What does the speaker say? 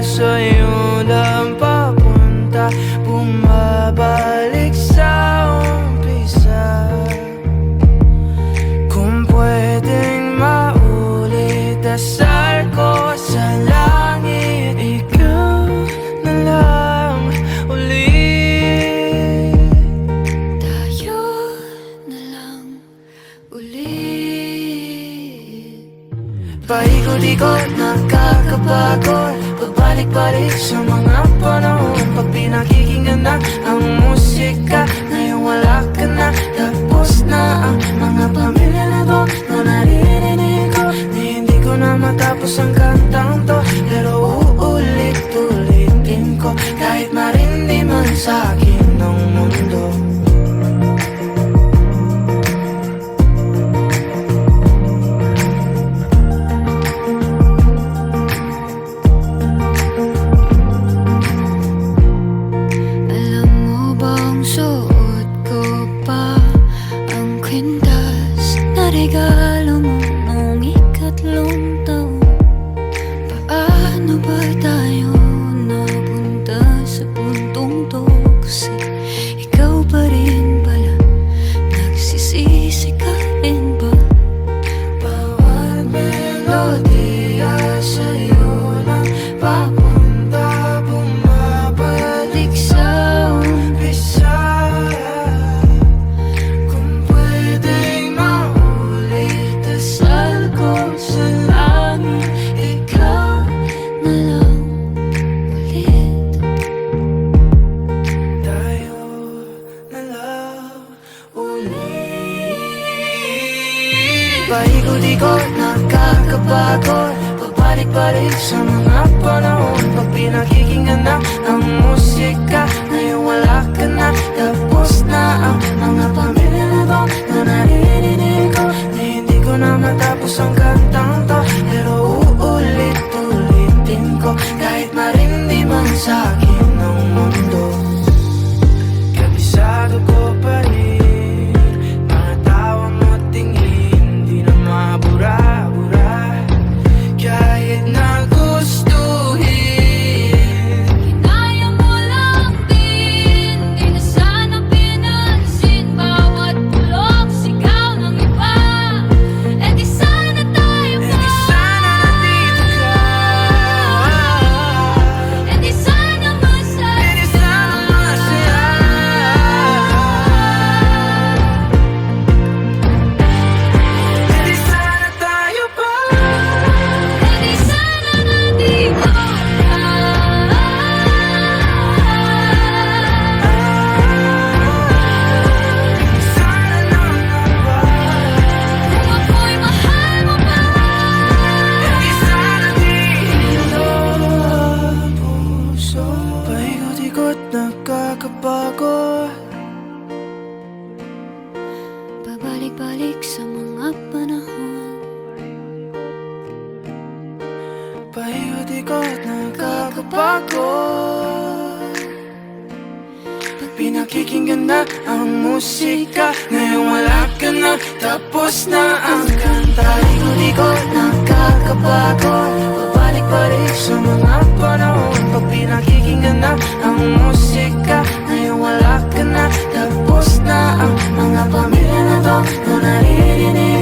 sa'yo lang papunta, bumabalik sa umpisa. Kung pwedeng maulit, dasal ko sa langit, ikaw na lang ulit. Tayo na lang ulit. Paikot-ikot, nakakapagod, pabalik-balik sa mga panahon. Pag pinakikinggan na ang musika, ngayon wala ka na. Tapos na ang mga pamilya na to, na naririnig ko, na hindi ko na matapos ang kantang to. Pero uulit-ulitin ko, kahit marindi man sa akin ng mundo. Alam mo bang suot ko pa ang kwintas na regalo mo nung ikatlong taon? Paano ba tayo napunta sa puntong to? Kasi ikaw pa rin pala, nagsisisi ka rin ba? Bawat melodiya sa'yo lang papunta, bumabalik sa umpisa. Kung pwedeng maulit, dasal ko sa langit, ikaw Na lang ulit. tayo na lang ulit. Paikot-ikot, nakakapagod, pabalik-balik sa mga panahon. Pag pinakikinggan na ang musika, ngayon wala ka na. Tapos na ang mga pamilya na to, na naririnig ko, na hindi ko na matapos ang kantang to. Pero uulit-ulitin ko, kahit marindi man sa akin ng mundo. Kabisado ko pa rin, mga tawa mo tingin, di na mabura-bura. Kahit na gustuhin, Kinaya mo lang din, di na sana pinansin bawat bulok sigaw ng iba. Eh di sana tayo eh pa, di sana nandito ka. eh di sana masaya. Eh di sana masaya. Eh di sana tayo pa. Eh di sana nandito ka. Sana lang naman. Kung ako'y mahal mo pa, Eh di sana dito ang puso. Paikot-ikot, nakakapagod. babalik-balik sa mga panahon. Paikot-ikot, nakakapagod. Pag pinakikinggan na ang musika, ngayon wala ka na. Tapos na ang kanta. Paikot-ikot, nakakapagod, pabalik-balik sa mga panahon. Pag pinakikinggan na ang musika, ngayon wala ka na. Tapos na ang mga pamilya na to, na naririnig